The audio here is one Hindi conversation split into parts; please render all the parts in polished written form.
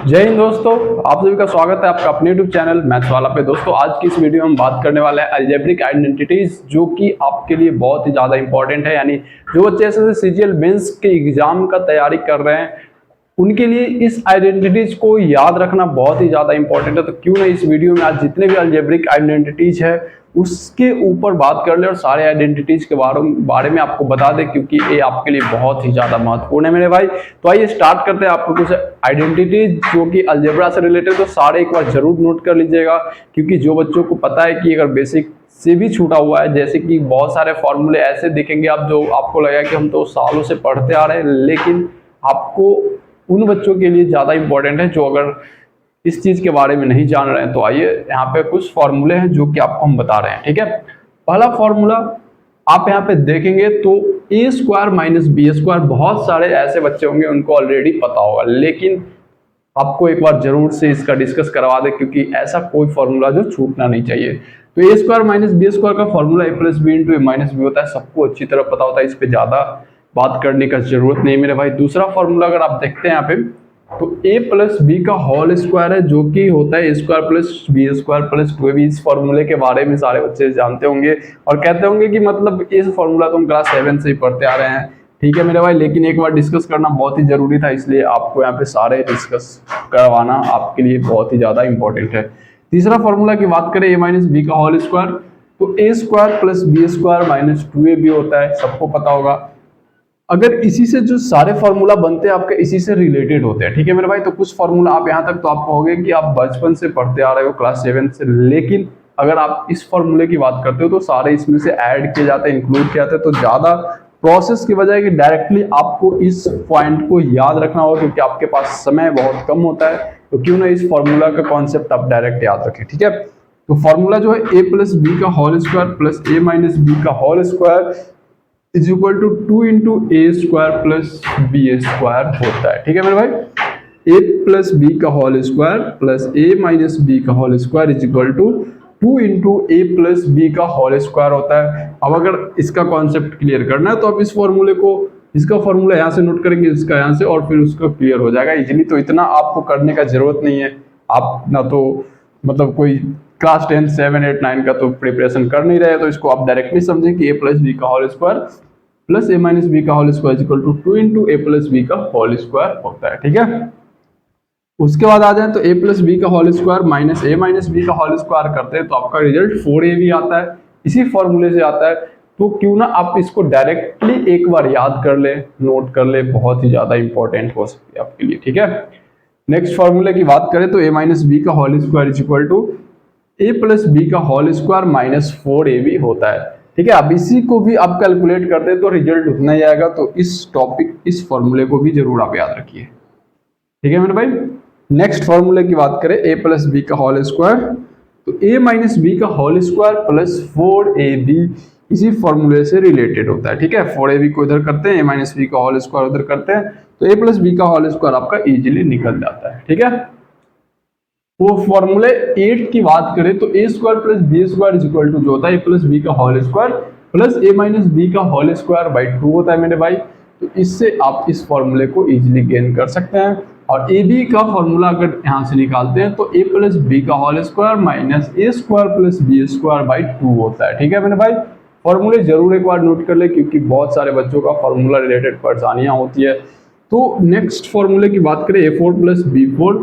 जय हिंद दोस्तों, आप सभी का स्वागत है आपका अपने यूट्यूब चैनल मैथ्स वाला पे। दोस्तों आज की इस वीडियो में हम बात करने वाले हैं अलजेब्रिक आइडेंटिटीज, जो कि आपके लिए बहुत ही ज़्यादा इंपॉर्टेंट है। यानी जो बच्चे ऐसे सीजीएल मेंस के एग्जाम का तैयारी कर रहे हैं उनके लिए इस आइडेंटिटीज को याद रखना बहुत ही ज़्यादा इंपॉर्टेंट है। तो क्यों ना इस वीडियो में आज जितने भी अलजेब्रिक आइडेंटिटीज है उसके ऊपर बात कर ले और सारे आइडेंटिटीज के बारे में आपको बता दे, क्योंकि ये आपके लिए बहुत ही ज़्यादा महत्वपूर्ण है मेरे भाई। तो आइए स्टार्ट करते हैं। आपको कुछ आइडेंटिटीज जो कि अलजेब्रा से रिलेटेड तो सारे एक बार जरूर नोट कर लीजिएगा, क्योंकि जो बच्चों को पता है कि अगर बेसिक से भी छूटा हुआ है, जैसे कि बहुत सारे फॉर्मूले ऐसे दिखेंगे आप जो आपको लगेगा कि हम तो सालों से पढ़ते आ रहे हैं, लेकिन आपको उन बच्चों के लिए ज़्यादा इंपॉर्टेंट है जो अगर इस चीज़ के बारे में नहीं जान रहे हैं। तो आइए यहाँ पे कुछ फॉर्मूले हैं जो कि आपको हम बता रहे हैं, ठीक है। पहला फॉर्मूला आप यहाँ पे देखेंगे तो A square minus B square, बहुत सारे ऐसे बच्चे होंगे उनको ऑलरेडी पता होगा, लेकिन आपको एक बार जरूर से इसका डिस्कस करवा दे, क्योंकि ऐसा कोई फॉर्मूला जो छूटना नहीं चाहिए। तो A square minus B square का फॉर्मूला ए प्लस बी इंटू ए माइनस बी होता है, सबको अच्छी तरह पता होता है, इस पे ज्यादा बात करने का जरूरत नहीं मेरे भाई। दूसरा फॉर्मूला अगर आप देखते हैं यहाँ पे तो a प्लस बी का होल स्क्वायर है, जो कि होता है A square plus B square plus 2ab। इस फॉर्मूले के बारे में सारे बच्चे जानते होंगे और कहते होंगे कि मतलब इस फॉर्मूला तो हम क्लास 7 से ही पढ़ते आ रहे हैं, ठीक है मेरे भाई। लेकिन एक बार डिस्कस करना बहुत ही जरूरी था, इसलिए आपको यहाँ पे सारे डिस्कस करवाना आपके लिए बहुत ही ज्यादा इंपॉर्टेंट है। तीसरा फॉर्मूला की बात करें a माइनस बी का होल स्क्वायर, तो A square plus B square minus 2ab होता है, सबको पता होगा। अगर इसी से जो सारे फॉर्मूला बनते हैं आपके इसी से रिलेटेड होते हैं, ठीक है मेरे भाई। तो कुछ फॉर्मूला आप यहाँ तक तो आप कहोगे कि आप बचपन से पढ़ते आ रहे हो क्लास 7 से, लेकिन अगर आप इस फॉर्मूले की बात करते हो तो सारे इसमें से ऐड किए जाते हैं, इंक्लूड किए जाते हैं। तो ज्यादा प्रोसेस की बजाय कि डायरेक्टली आपको इस पॉइंट को याद रखना होगा, क्योंकि आपके पास समय बहुत कम होता है, तो क्यों ना इस फॉर्मूला का कॉन्सेप्ट आप डायरेक्ट याद रखें, ठीक है। तो फॉर्मूला जो है ए प्लस बी का whole square plus A minus B का whole square is equal to 2 into A square plus B square होता है, ठीक है मेरे भाई। ए प्लस बी का whole square plus A minus B का whole square is equal to 2 into A plus B का होल स्क्वायर होता है। अब अगर इसका कॉन्सेप्ट क्लियर करना है तो आप इस फॉर्मूले को, इसका फॉर्मूला यहाँ से नोट करेंगे, इसका यहाँ से, और फिर उसका क्लियर हो जाएगा इजीली। तो इतना आपको करने का जरूरत नहीं है, आप ना तो मतलब कोई क्लास 10 7 8 9 का तो प्रिपरेशन कर नहीं रहे, तो इसको आप डायरेक्टली समझें कि ए प्लस बी का whole square plus A minus B का whole square equal to 2 into A plus B का होल स्क्वायर होता है, ठीक है। उसके बाद आ जाए तो ए प्लस बी का whole square minus A minus B का होल स्क्वायर करते हैं तो आपका रिजल्ट 4ab आता है, इसी फॉर्मूले से आता है। तो क्यों ना आप इसको डायरेक्टली एक बार याद कर ले, नोट कर ले, बहुत ही ज्यादा इंपॉर्टेंट हो सकती है आपके लिए, ठीक है। नेक्स्ट फॉर्मूले की बात करें तो ए माइनस बी का whole square is equal to A plus B का होल स्क्वायर माइनस 4ab होता है, ठीक है। अब इसी को भी आप कैलकुलेट करते हैं तो रिजल्ट उतना ही आएगा। तो इस फॉर्मूले को भी जरूर आप याद रखिए, ठीक है मेरे भाई। नेक्स्ट फॉर्मूले की बात करें ए प्लस बी का होल स्क्वायर, तो ए माइनस बी का होल स्क्वायर प्लस 4ab इसी फॉर्मूले से रिलेटेड होता है, ठीक है। 4ab को इधर करते हैं, ए माइनस बी का होल स्क्वायर उधर करते हैं, तो ए प्लस बी का होल स्क्वायर आपका इजीली निकल जाता है, ठीक है। वो फॉर्मूले 8 की बात करें तो A square plus B square is equal to जो होता है ए प्लस बी का whole square plus A minus B का होल स्क्वायर बाई 2 होता है मेरे भाई। तो इससे आप इस फॉर्मूले को इजीली गेन कर सकते हैं। और ए बी का फॉर्मूला अगर यहाँ से निकालते हैं तो ए प्लस बी का whole square minus A square plus B square by 2 होता है, ठीक है मेरे भाई। फॉर्मूले जरूर एक बार नोट कर ले, क्योंकि बहुत सारे बच्चों का फॉर्मूला रिलेटेड परेशानियां होती है। तो नेक्स्ट फॉर्मूले की बात करें A four plus B four,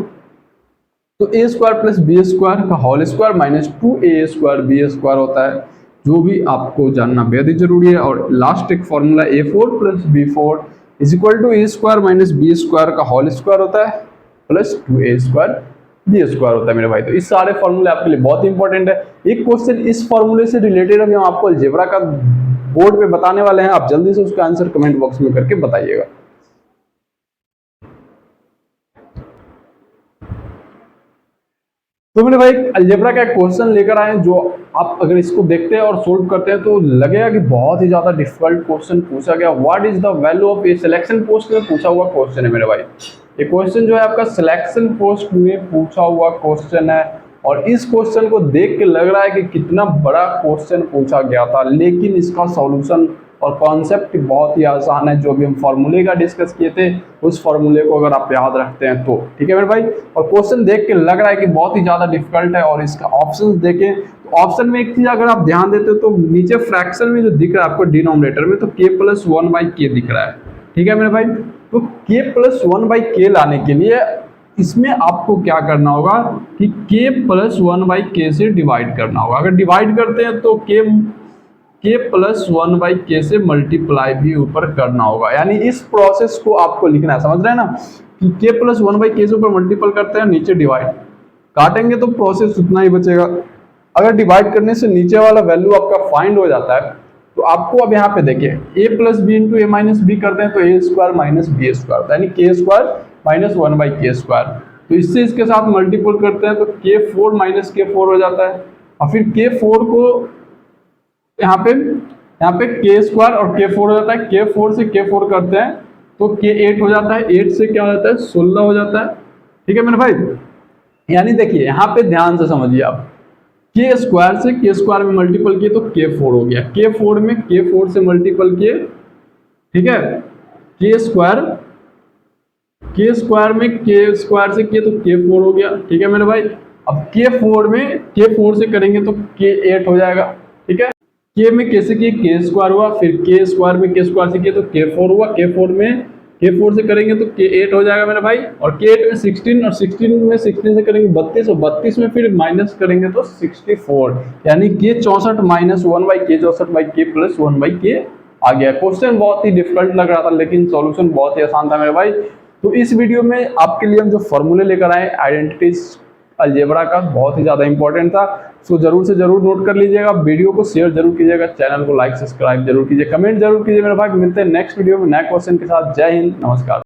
तो A square plus B square का whole square minus 2a square B square होता है, जो भी आपको जानना बेहद ही जरूरी है। और लास्ट एक formula A four plus B four is equal to A square minus B square का होल स्क्वायर होता है plus 2a square B square होता है मेरे भाई। तो इस सारे फॉर्मूले आपके लिए बहुत इंपॉर्टेंट है। एक क्वेश्चन इस फॉर्मूले से रिलेटेड अभी हम आपको अलजेब्रा का बोर्ड पे बताने वाले हैं, आप जल्दी से उसका आंसर कमेंट बॉक्स में करके बताइएगा। तो मेरे भाई अलजेब्रा का एक क्वेश्चन लेकर आए हैं, जो आप अगर इसको देखते हैं और सोल्व करते हैं तो लगेगा कि बहुत ही ज्यादा डिफिकल्ट क्वेश्चन पूछा गया। What is the value of A selection post में पूछा हुआ क्वेश्चन है मेरे भाई। ये क्वेश्चन जो है आपका सिलेक्शन पोस्ट में पूछा हुआ क्वेश्चन है, और इस क्वेश्चन को देख के लग रहा है कि कितना बड़ा क्वेश्चन पूछा गया था, लेकिन इसका सॉल्यूशन और कॉन्सेप्ट बहुत ही आसान है। जो भी हम फॉर्मूले का डिस्कस किए थे उस फॉर्मूले को अगर आप याद रखते हैं तो ठीक है मेरे भाई। और क्वेश्चन देख के लग रहा है कि बहुत ही ज्यादा डिफिकल्ट है, और इसका ऑप्शन देखें तो ऑप्शन में एक चीज अगर आप ध्यान देते हो तो नीचे फ्रैक्शन में जो दिख रहा है आपको डिनोमिनेटर में, तो k+1/k दिख रहा है। ठीक है मेरे भाई, तो k+1/k लाने के लिए इसमें आपको क्या करना होगा कि k+1/k से डिवाइड करना होगा। अगर डिवाइड करते हैं तो k+1/k से मल्टीप्लाई भी ऊपर करना होगा, यानी इस प्रोसेस को आपको लिखना है, समझ रहे हैं ना, कि k+1/k से ऊपर मल्टीपल करते हैं, नीचे डिवाइड काटेंगे तो प्रोसेस उतना ही बचेगा। अगर डिवाइड करने से नीचे वाला वैल्यू आपका फाइंड हो जाता है तो आपको अब यहाँ पे देखिए a+b × a-b करते हैं तो a² - b², यानी k² - 1/k²। तो इससे इसके साथ मल्टीपल करते हैं तो k4 - k4 हो जाता है, और फिर k4 को यहाँ पे k² और k4 हो जाता है। k4 से k4 करते हैं तो k8 हो जाता है, 8 से क्या हो जाता है 16 हो जाता है। ठीक है मेरे भाई, यानी देखिए यहाँ पे ध्यान से समझिए आप, k² से k² में मल्टीपल किए तो k4 हो गया, k4 में k4 से मल्टीपल किए, ठीक है, k² में k² से किए तो k4 हो गया। ठीक है मेरे भाई, अब k4 से करेंगे तो k8 हो जाएगा। ठीक है, k में k से किए k² हुआ, फिर k² में k² से किए तो k4 हुआ, k4 से करेंगे तो k8 हो जाएगा मेरे भाई, और k8 में 16, और 16 में 16 से करेंगे 32, और 32 में फिर माइनस करेंगे तो 64, यानी k64 - 1/k 64/k + 1/k आ गया। क्वेश्चन बहुत ही डिफिकल्ट लग रहा था लेकिन सॉल्यूशन बहुत ही आसान था मेरे भाई। तो इस वीडियो में आपके लिए हम जो फॉर्मूले लेकर आए आइडेंटिटीज अलजेब्रा का, बहुत ही ज्यादा इंपॉर्टेंट था, सो जरूर से जरूर नोट कर लीजिएगा। वीडियो को शेयर जरूर कीजिएगा, चैनल को लाइक सब्सक्राइब जरूर कीजिए, कमेंट जरूर कीजिए मेरे भाई। मिलते हैं नेक्स्ट वीडियो में नए क्वेश्चन के साथ। जय हिंद, नमस्कार।